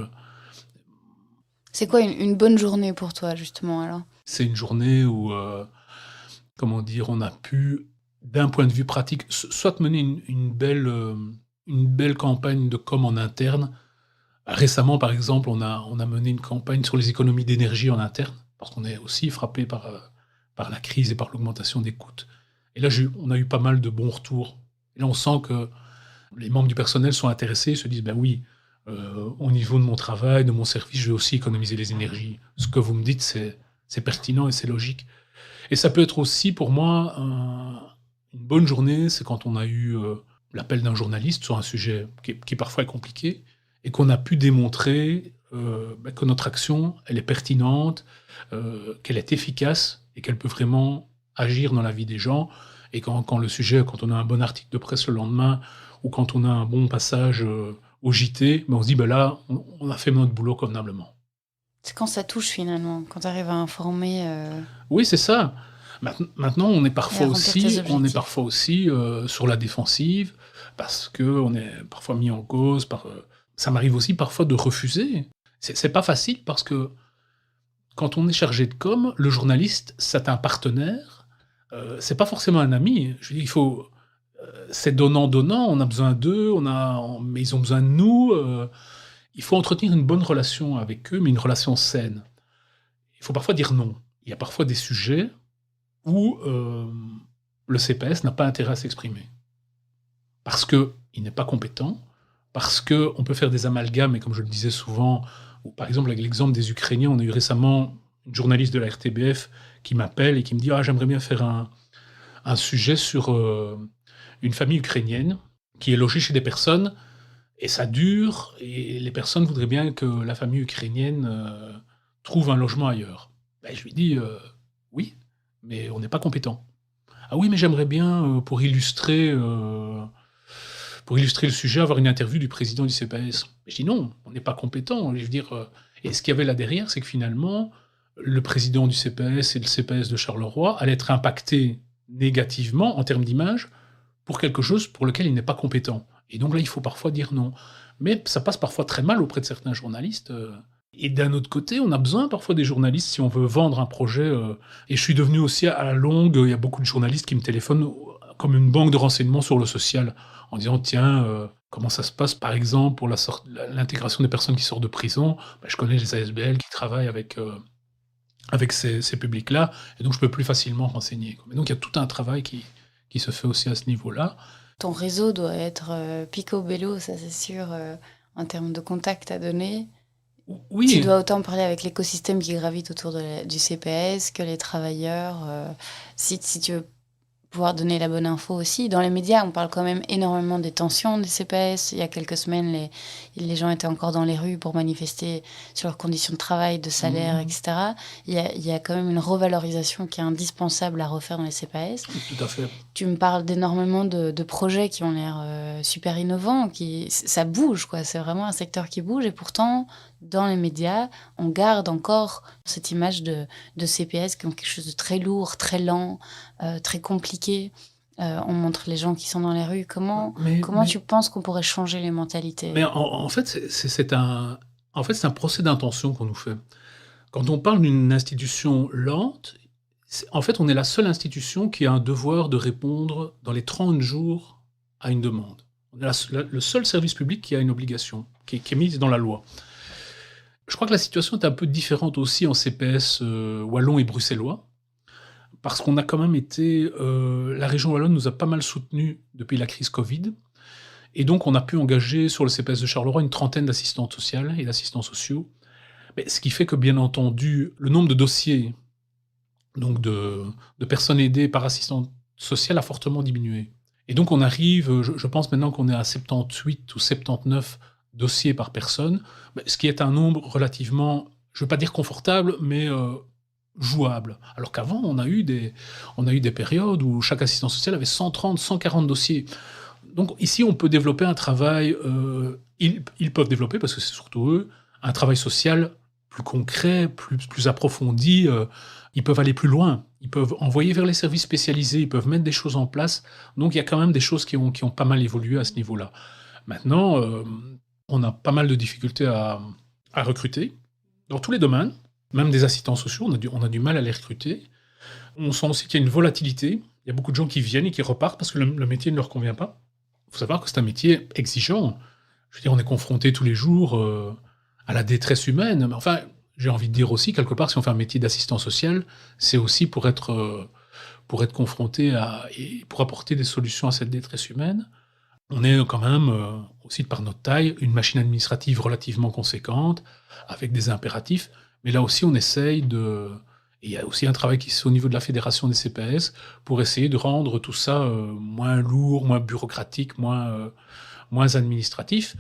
C'est quoi une bonne journée pour toi, justement, alors? C'est une journée où, comment dire, on a pu, d'un point de vue pratique, soit mener une belle campagne de com en interne. Récemment, par exemple, on a mené une campagne sur les économies d'énergie en interne, parce qu'on est aussi frappé par la crise et par l'augmentation des coûts. Et là, on a eu pas mal de bons retours. Et là, on sent que les membres du personnel sont intéressés, se disent, ben oui, au niveau de mon travail, de mon service, je vais aussi économiser les énergies. Ce que vous me dites, c'est pertinent et c'est logique. Et ça peut être aussi, pour moi, une bonne journée, c'est quand on a eu l'appel d'un journaliste sur un sujet qui parfois est compliqué, et qu'on a pu démontrer que notre action, elle est pertinente, qu'elle est efficace, et qu'elle peut vraiment agir dans la vie des gens. Et quand on a un bon article de presse le lendemain, ou quand on a un bon passage au JT, on se dit, là, on a fait notre boulot convenablement. C'est quand ça touche, finalement, quand tu arrives à informer. Oui, c'est ça. Maintenant, on est parfois objectifs. aussi sur la défensive, parce qu'on est parfois mis en cause ça m'arrive aussi parfois de refuser. C'est pas facile parce que quand on est chargé de com, le journaliste, c'est un partenaire, c'est pas forcément un ami. Je veux dire, c'est donnant-donnant, on a besoin d'eux, mais ils ont besoin de nous. Il faut entretenir une bonne relation avec eux, mais une relation saine. Il faut parfois dire non. Il y a parfois des sujets où le CPS n'a pas intérêt à s'exprimer. Parce qu'il n'est pas compétent, parce qu'on peut faire des amalgames, et comme je le disais souvent, ou par exemple avec l'exemple des Ukrainiens, on a eu récemment une journaliste de la RTBF qui m'appelle et qui me dit « Ah, j'aimerais bien faire un sujet sur une famille ukrainienne qui est logée chez des personnes, et ça dure, et les personnes voudraient bien que la famille ukrainienne trouve un logement ailleurs. » Je lui dis oui, mais on n'est pas compétent. Ah oui, mais j'aimerais bien, pour illustrer le sujet, avoir une interview du président du CPS. Je dis non, on n'est pas compétent. Je veux dire, et ce qu'il y avait là derrière, c'est que finalement, le président du CPS et le CPS de Charleroi allaient être impactés négativement en termes d'image pour quelque chose pour lequel il n'est pas compétent. Et donc là, il faut parfois dire non. Mais ça passe parfois très mal auprès de certains journalistes. Et d'un autre côté, on a besoin parfois des journalistes si on veut vendre un projet. Et je suis devenu aussi à la longue, il y a beaucoup de journalistes qui me téléphonent comme une banque de renseignements sur le social, en disant tiens, comment ça se passe par exemple pour l'intégration des personnes qui sortent de prison. Je connais les ASBL qui travaillent avec ces publics-là, et donc je peux plus facilement renseigner. Et donc il y a tout un travail qui se fait aussi à ce niveau-là. Ton réseau doit être picobello, ça c'est sûr, en termes de contacts à donner. Oui. Tu dois autant parler avec l'écosystème qui gravite autour du CPS que les travailleurs. Si tu veux pouvoir donner la bonne info aussi. Dans les médias, on parle quand même énormément des tensions des CPS. Il y a quelques semaines, les gens étaient encore dans les rues pour manifester sur leurs conditions de travail, de salaire, etc. Il y a quand même une revalorisation qui est indispensable à refaire dans les CPS. Tout à fait. Tu me parles d'énormément de projets qui ont l'air super innovants. Ça bouge, quoi. C'est vraiment un secteur qui bouge. Et pourtant, dans les médias, on garde encore Cette image de CPS qui ont quelque chose de très lourd, très lent, très compliqué. On montre les gens qui sont dans les rues. Comment tu penses qu'on pourrait changer les mentalités? Mais en fait, c'est un procès d'intention qu'on nous fait. Quand on parle d'une institution lente, en fait, on est la seule institution qui a un devoir de répondre dans les 30 jours à une demande. On est le seul service public qui a une obligation, qui est mise dans la loi. Je crois que la situation est un peu différente aussi en CPS wallon et bruxellois, parce qu'on a quand même été... la région wallonne nous a pas mal soutenus depuis la crise Covid, et donc on a pu engager sur le CPS de Charleroi une trentaine d'assistantes sociales et d'assistants sociaux. Mais ce qui fait que, bien entendu, le nombre de dossiers, donc de personnes aidées par assistante sociale, a fortement diminué. Et donc on arrive, je pense maintenant qu'on est à 78 ou 79 dossiers par personne, ce qui est un nombre relativement, je ne veux pas dire confortable, mais jouable. Alors qu'avant, on a eu des périodes où chaque assistant social avait 130, 140 dossiers. Donc ici, on peut développer un travail, ils peuvent développer, parce que c'est surtout eux, un travail social plus concret, plus approfondi. Ils peuvent aller plus loin. Ils peuvent envoyer vers les services spécialisés, ils peuvent mettre des choses en place. Donc il y a quand même des choses qui ont pas mal évolué à ce niveau-là. Maintenant, on a pas mal de difficultés à recruter, dans tous les domaines, même des assistants sociaux, on a du mal à les recruter. On sent aussi qu'il y a une volatilité. Il y a beaucoup de gens qui viennent et qui repartent parce que le métier ne leur convient pas. Il faut savoir que c'est un métier exigeant. Je veux dire, on est confronté tous les jours à la détresse humaine. Mais enfin, j'ai envie de dire aussi, quelque part, si on fait un métier d'assistant social, c'est aussi pour être confronté et pour apporter des solutions à cette détresse humaine. On est quand même, aussi par notre taille, une machine administrative relativement conséquente, avec des impératifs. Mais là aussi, on essaye de... Et il y a aussi un travail qui se fait au niveau de la fédération des CPS pour essayer de rendre tout ça moins lourd, moins bureaucratique, moins administratif.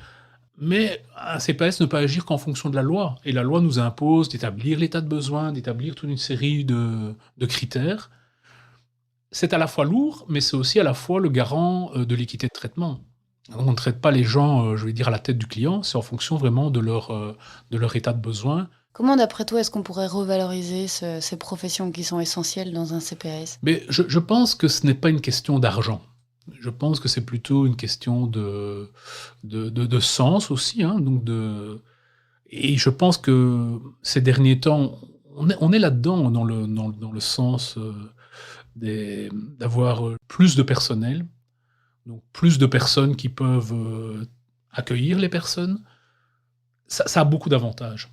Mais un CPS ne peut agir qu'en fonction de la loi. Et la loi nous impose d'établir l'état de besoin, d'établir toute une série de critères. C'est à la fois lourd, mais c'est aussi à la fois le garant de l'équité de traitement. On ne traite pas les gens, je vais dire, à la tête du client, c'est en fonction vraiment de leur état de besoin. Comment, d'après toi, est-ce qu'on pourrait revaloriser ces professions qui sont essentielles dans un CPS? Mais je pense que ce n'est pas une question d'argent. Je pense que c'est plutôt une question de sens aussi. Hein, et je pense que ces derniers temps, on est là-dedans, dans le sens d'avoir plus de personnel, donc plus de personnes qui peuvent accueillir les personnes. Ça a beaucoup d'avantages.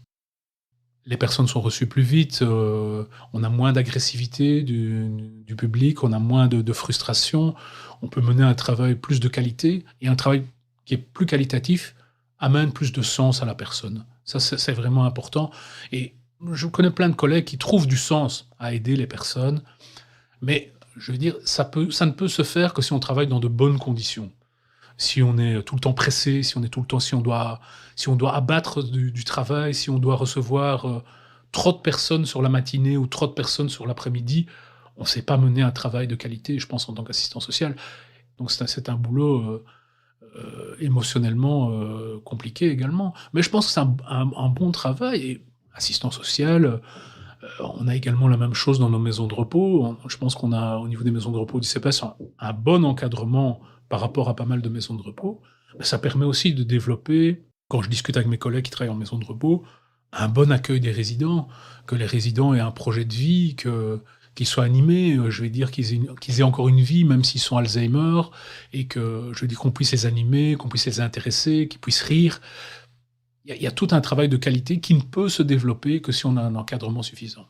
Les personnes sont reçues plus vite, on a moins d'agressivité du public, on a moins de frustration, on peut mener un travail plus de qualité, et un travail qui est plus qualitatif amène plus de sens à la personne. Ça, c'est vraiment important. Et je connais plein de collègues qui trouvent du sens à aider les personnes, mais je veux dire, ça ne peut se faire que si on travaille dans de bonnes conditions. Si on est tout le temps pressé, si on doit abattre du travail, si on doit recevoir trop de personnes sur la matinée ou trop de personnes sur l'après-midi, on ne sait pas mener un travail de qualité, je pense, en tant qu'assistant social. Donc c'est un boulot émotionnellement compliqué également. Mais je pense que c'est un bon travail. Et assistant social, on a également la même chose dans nos maisons de repos. Je pense qu'on a, au niveau des maisons de repos du CPS, un bon encadrement par rapport à pas mal de maisons de repos. Mais ça permet aussi de développer, quand je discute avec mes collègues qui travaillent en maison de repos, un bon accueil des résidents, que les résidents aient un projet de vie, qu'ils soient animés, je vais dire qu'ils aient encore une vie, même s'ils sont Alzheimer, et que, je veux dire, qu'on puisse les animer, qu'on puisse les intéresser, qu'ils puissent rire. Il y a tout un travail de qualité qui ne peut se développer que si on a un encadrement suffisant.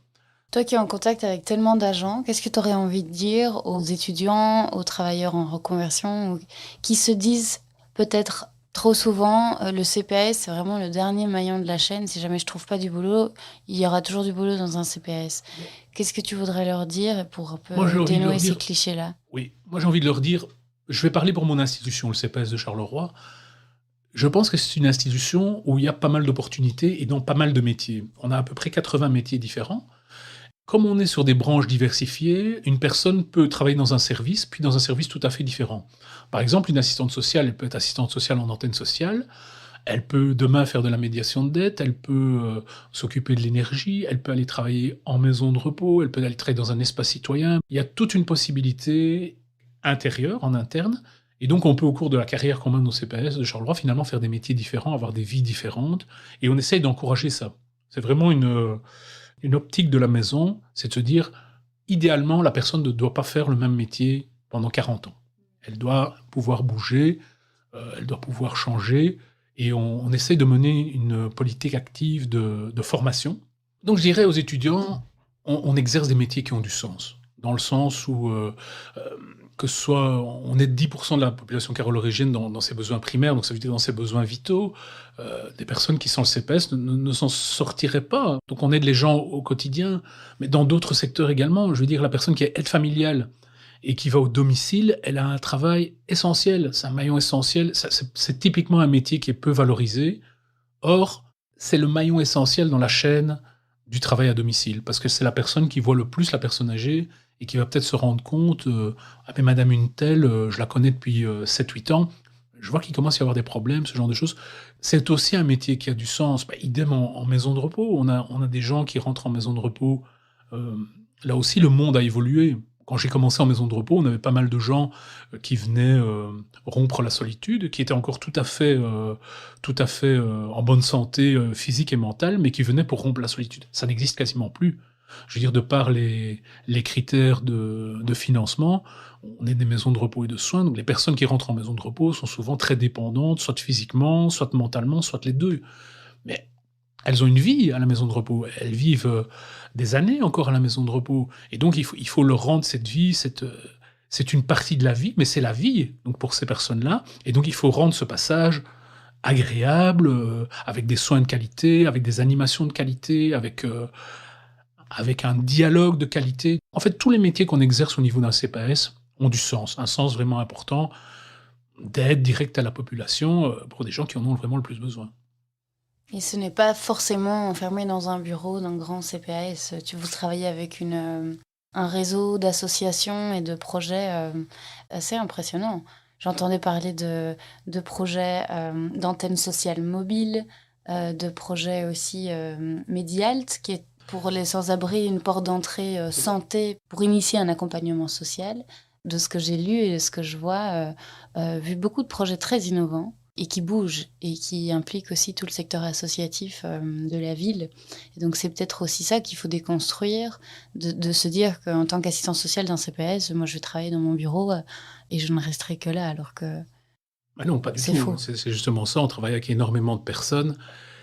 Toi qui es en contact avec tellement d'agents, qu'est-ce que tu aurais envie de dire aux étudiants, aux travailleurs en reconversion, qui se disent peut-être trop souvent, le CPS, c'est vraiment le dernier maillon de la chaîne. Si jamais je trouve pas du boulot, il y aura toujours du boulot dans un CPS. Qu'est-ce que tu voudrais leur dire pour un peu dénouer ces clichés-là? Oui, moi j'ai envie de leur dire, je vais parler pour mon institution, le CPS de Charleroi. Je pense que c'est une institution où il y a pas mal d'opportunités et dans pas mal de métiers. On a à peu près 80 métiers différents. Comme on est sur des branches diversifiées, une personne peut travailler dans un service, puis dans un service tout à fait différent. Par exemple, une assistante sociale, elle peut être assistante sociale en antenne sociale, Elle peut demain faire de la médiation de dette, elle peut s'occuper de l'énergie, elle peut aller travailler en maison de repos, elle peut aller travailler dans un espace citoyen. Il y a toute une possibilité intérieure, en interne, et donc on peut au cours de la carrière qu'on mène au CPAS de Charleroi finalement faire des métiers différents, avoir des vies différentes, et on essaye d'encourager ça. C'est vraiment une optique de la maison, c'est de se dire, idéalement, la personne ne doit pas faire le même métier pendant 40 ans. Elle doit pouvoir bouger, elle doit pouvoir changer, et on essaye de mener une politique active de formation. Donc je dirais aux étudiants, on exerce des métiers qui ont du sens, dans le sens où que ce soit, on est 10% de la population carolorigine dans ses besoins primaires, donc ça veut dire dans ses besoins vitaux, des personnes qui sont le CPS ne s'en sortiraient pas. Donc on aide les gens au quotidien, mais dans d'autres secteurs également. Je veux dire, la personne qui est aide familiale et qui va au domicile, elle a un travail essentiel, c'est un maillon essentiel, c'est typiquement un métier qui est peu valorisé. Or, c'est le maillon essentiel dans la chaîne du travail à domicile, parce que c'est la personne qui voit le plus la personne âgée et qui va peut-être se rendre compte, ah mais madame une telle, je la connais depuis 7-8 ans, je vois qu'il commence à y avoir des problèmes, ce genre de choses. C'est aussi un métier qui a du sens. Bah, idem en maison de repos, on a des gens qui rentrent en maison de repos. Euh, Là aussi, le monde a évolué. Quand j'ai commencé en maison de repos, on avait pas mal de gens qui venaient rompre la solitude, qui étaient encore tout à fait en bonne santé physique et mentale, mais qui venaient pour rompre la solitude. Ça n'existe quasiment plus. Je veux dire, de par les critères de financement, on est des maisons de repos et de soins, donc les personnes qui rentrent en maison de repos sont souvent très dépendantes, soit physiquement, soit mentalement, soit les deux. Mais elles ont une vie à la maison de repos. Elles vivent des années encore à la maison de repos. Et donc, il faut leur rendre cette vie, c'est une partie de la vie, mais c'est la vie donc pour ces personnes-là. Et donc, il faut rendre ce passage agréable, avec des soins de qualité, avec des animations de qualité, avec un dialogue de qualité. En fait, tous les métiers qu'on exerce au niveau d'un CPAS ont du sens, un sens vraiment important d'aide directe à la population pour des gens qui en ont vraiment le plus besoin. Et ce n'est pas forcément enfermé dans un bureau d'un grand CPAS. Vous travaillez avec un réseau d'associations et de projets assez impressionnant. J'entendais parler de projets d'antennes sociales mobiles, de projets aussi Medialt, qui est pour les sans-abri une porte d'entrée santé pour initier un accompagnement social. De ce que j'ai lu et de ce que je vois, vu beaucoup de projets très innovants et qui bougent et qui impliquent aussi tout le secteur associatif de la ville. Et donc c'est peut-être aussi ça qu'il faut déconstruire, de se dire qu'en tant qu'assistant social d'un CPS, moi je vais travailler dans mon bureau et je ne resterai que là, alors que Ah non, pas du c'est tout. faux. C'est justement ça, on travaille avec énormément de personnes.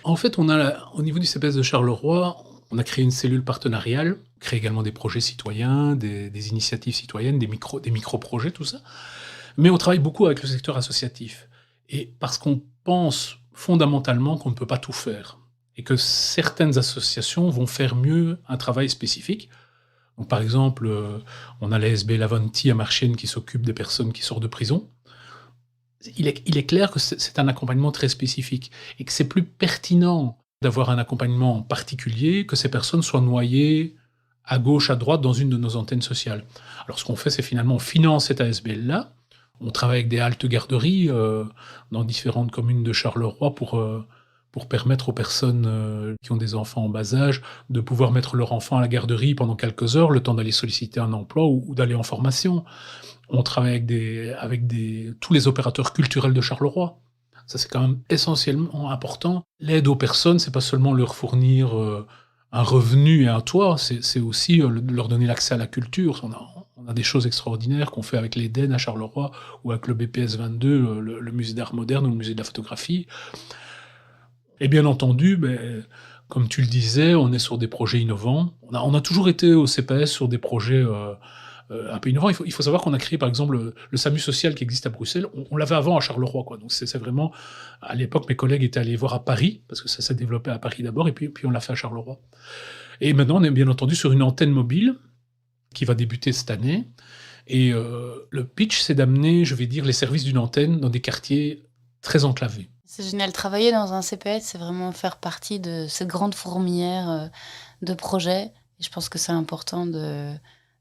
En fait, au niveau du CPS de Charleroi, on a créé une cellule partenariale, créé également des projets citoyens, des initiatives citoyennes, des micro-projets, tout ça. Mais on travaille beaucoup avec le secteur associatif. Et parce qu'on pense fondamentalement qu'on ne peut pas tout faire. Et que certaines associations vont faire mieux un travail spécifique. Donc, par exemple, on a l'ASB Lavanti à Marchienne qui s'occupe des personnes qui sortent de prison. Il est clair que c'est un accompagnement très spécifique et que c'est plus pertinent d'avoir un accompagnement particulier, que ces personnes soient noyées à gauche, à droite dans une de nos antennes sociales. Alors ce qu'on fait, c'est finalement on finance cette ASBL-là, on travaille avec des haltes garderies dans différentes communes de Charleroi pour permettre aux personnes qui ont des enfants en bas âge de pouvoir mettre leur enfant à la garderie pendant quelques heures, le temps d'aller solliciter un emploi ou d'aller en formation. On travaille avec tous les opérateurs culturels de Charleroi. Ça, c'est quand même essentiellement important. L'aide aux personnes, c'est pas seulement leur fournir un revenu et un toit, c'est aussi leur donner l'accès à la culture. On a des choses extraordinaires qu'on fait avec l'Éden à Charleroi ou avec le BPS 22, le musée d'art moderne ou le musée de la photographie. Et bien entendu, comme tu le disais, on est sur des projets innovants. On a toujours été au CPS sur des projets un peu innovants. Il faut savoir qu'on a créé, par exemple, le SAMU social qui existe à Bruxelles. On l'avait avant à Charleroi, quoi. Donc c'est vraiment... À l'époque, mes collègues étaient allés voir à Paris, parce que ça s'est développé à Paris d'abord, et puis on l'a fait à Charleroi. Et maintenant, on est bien entendu sur une antenne mobile qui va débuter cette année. Et le pitch, c'est d'amener, je vais dire, les services d'une antenne dans des quartiers très enclavés. C'est génial. Travailler dans un CPS, c'est vraiment faire partie de cette grande fourmilière de projets. Et je pense que c'est important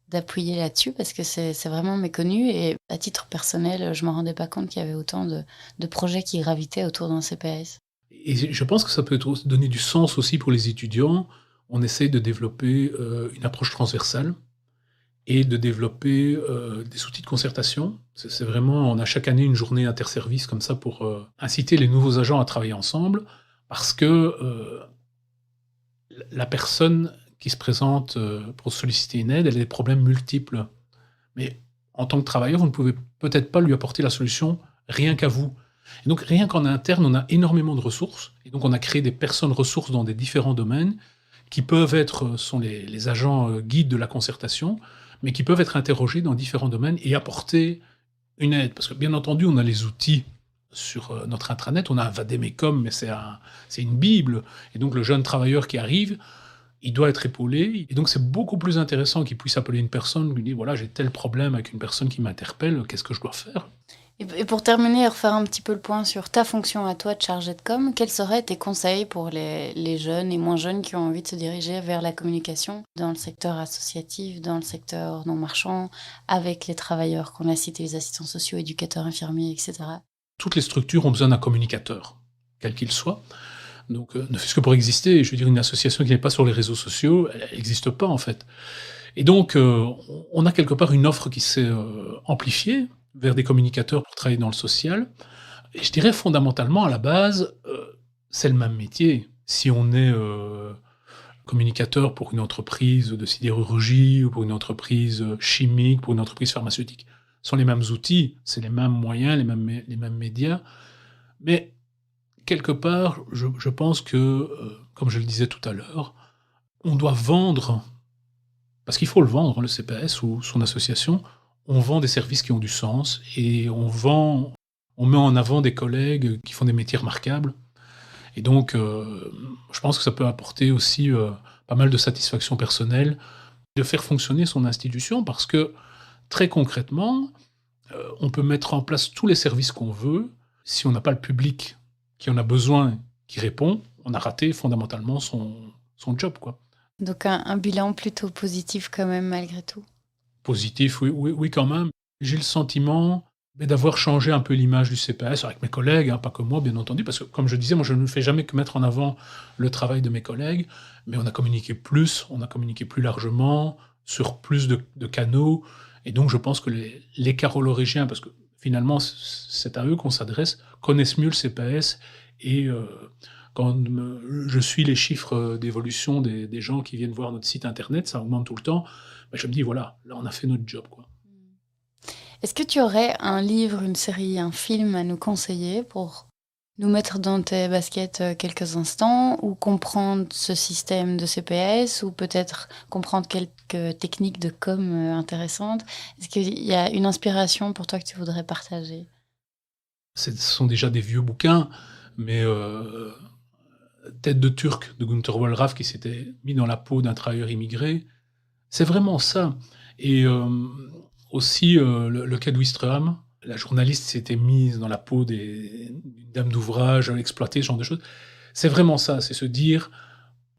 d'appuyer là-dessus parce que c'est vraiment méconnu. Et à titre personnel, je ne me rendais pas compte qu'il y avait autant de projets qui gravitaient autour d'un CPS. Et je pense que ça peut donner du sens aussi pour les étudiants. On essaye de développer une approche transversale et de développer des outils de concertation. C'est vraiment, on a chaque année une journée interservice comme ça pour inciter les nouveaux agents à travailler ensemble, parce que la personne qui se présente pour solliciter une aide, elle a des problèmes multiples. Mais en tant que travailleur, vous ne pouvez peut-être pas lui apporter la solution rien qu'à vous. Et donc, rien qu'en interne, on a énormément de ressources. Et donc, on a créé des personnes ressources dans des différents domaines qui peuvent être, sont les agents guides de la concertation, mais qui peuvent être interrogés dans différents domaines et apporter une aide. Parce que, bien entendu, on a les outils sur notre intranet. On a un Vademecum, mais c'est une bible. Et donc, le jeune travailleur qui arrive, il doit être épaulé. Et donc, c'est beaucoup plus intéressant qu'il puisse appeler une personne, lui dire, voilà, j'ai tel problème avec une personne qui m'interpelle, qu'est-ce que je dois faire ? Et pour terminer et refaire un petit peu le point sur ta fonction à toi de chargé de com, quels seraient tes conseils pour les jeunes et moins jeunes qui ont envie de se diriger vers la communication dans le secteur associatif, dans le secteur non marchand, avec les travailleurs qu'on a cités, les assistants sociaux, éducateurs, infirmiers, etc. Toutes les structures ont besoin d'un communicateur, quel qu'il soit. Donc, ne fût-ce que pour exister, je veux dire, une association qui n'est pas sur les réseaux sociaux, elle n'existe pas, en fait. Et donc, on a quelque part une offre qui s'est amplifiée vers des communicateurs pour travailler dans le social. Et je dirais fondamentalement, à la base, c'est le même métier. Si on est communicateur pour une entreprise de sidérurgie ou pour une entreprise chimique, pour une entreprise pharmaceutique, ce sont les mêmes outils, c'est les mêmes moyens, les mêmes médias. Mais quelque part, je pense que, comme je le disais tout à l'heure, on doit vendre, parce qu'il faut le vendre, le CPAS ou son association, on vend des services qui ont du sens et on met en avant des collègues qui font des métiers remarquables. Et donc, je pense que ça peut apporter aussi pas mal de satisfaction personnelle de faire fonctionner son institution, parce que, très concrètement, on peut mettre en place tous les services qu'on veut. Si on n'a pas le public qui en a besoin, qui répond, on a raté fondamentalement son job, quoi. Donc un bilan plutôt positif quand même, malgré tout. Positif, oui, quand même. J'ai le sentiment d'avoir changé un peu l'image du CPAS avec mes collègues, hein, pas que moi, bien entendu, parce que, comme je disais, moi, je ne fais jamais que mettre en avant le travail de mes collègues, mais on a communiqué plus largement, sur plus de canaux, et donc je pense que les carolorégiens, parce que finalement, c'est à eux qu'on s'adresse, connaissent mieux le CPAS, et quand je suis les chiffres d'évolution des gens qui viennent voir notre site internet, ça augmente tout le temps. Je me dis, voilà, là, on a fait notre job, quoi. Est-ce que tu aurais un livre, une série, un film à nous conseiller pour nous mettre dans tes baskets quelques instants, ou comprendre ce système de CPS, ou peut-être comprendre quelques techniques de com intéressantes ? Est-ce qu'il y a une inspiration pour toi que tu voudrais partager ? Ce sont déjà des vieux bouquins, mais Tête de Turc de Günter Wallraff, qui s'était mis dans la peau d'un travailleur immigré, c'est vraiment ça. Et aussi le cas de Wistreham, la journaliste s'était mise dans la peau d'une dame d'ouvrage, exploiter ce genre de choses. C'est vraiment ça, c'est se dire,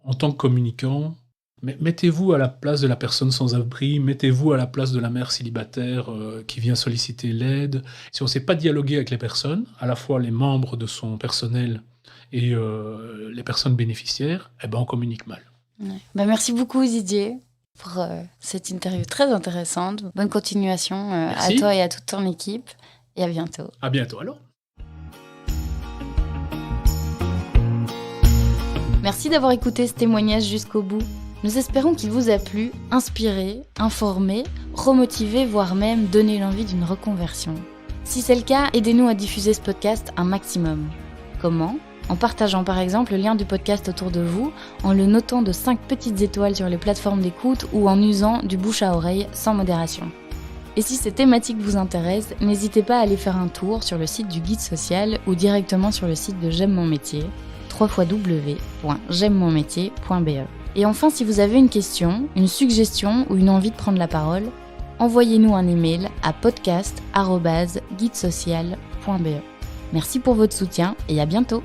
en tant que communicant, mettez-vous à la place de la personne sans abri, mettez-vous à la place de la mère célibataire qui vient solliciter l'aide. Si on ne sait pas dialoguer avec les personnes, à la fois les membres de son personnel et les personnes bénéficiaires, on communique mal. Ouais. Merci beaucoup, Didier, pour cette interview très intéressante. Bonne continuation à toi et à toute ton équipe, et à bientôt. À bientôt alors. Merci d'avoir écouté ce témoignage jusqu'au bout. Nous espérons qu'il vous a plu, inspiré, informé, remotivé, voire même donné l'envie d'une reconversion. Si c'est le cas, aidez-nous à diffuser ce podcast un maximum. Comment ? En partageant par exemple le lien du podcast autour de vous, en le notant de 5 petites étoiles sur les plateformes d'écoute, ou en usant du bouche à oreille sans modération. Et si ces thématiques vous intéressent, n'hésitez pas à aller faire un tour sur le site du Guide Social ou directement sur le site de J'aime mon métier, www.j'aimemonmétier.be. Et enfin, si vous avez une question, une suggestion ou une envie de prendre la parole, envoyez-nous un email à podcast@guidesocial.be. Merci pour votre soutien et à bientôt.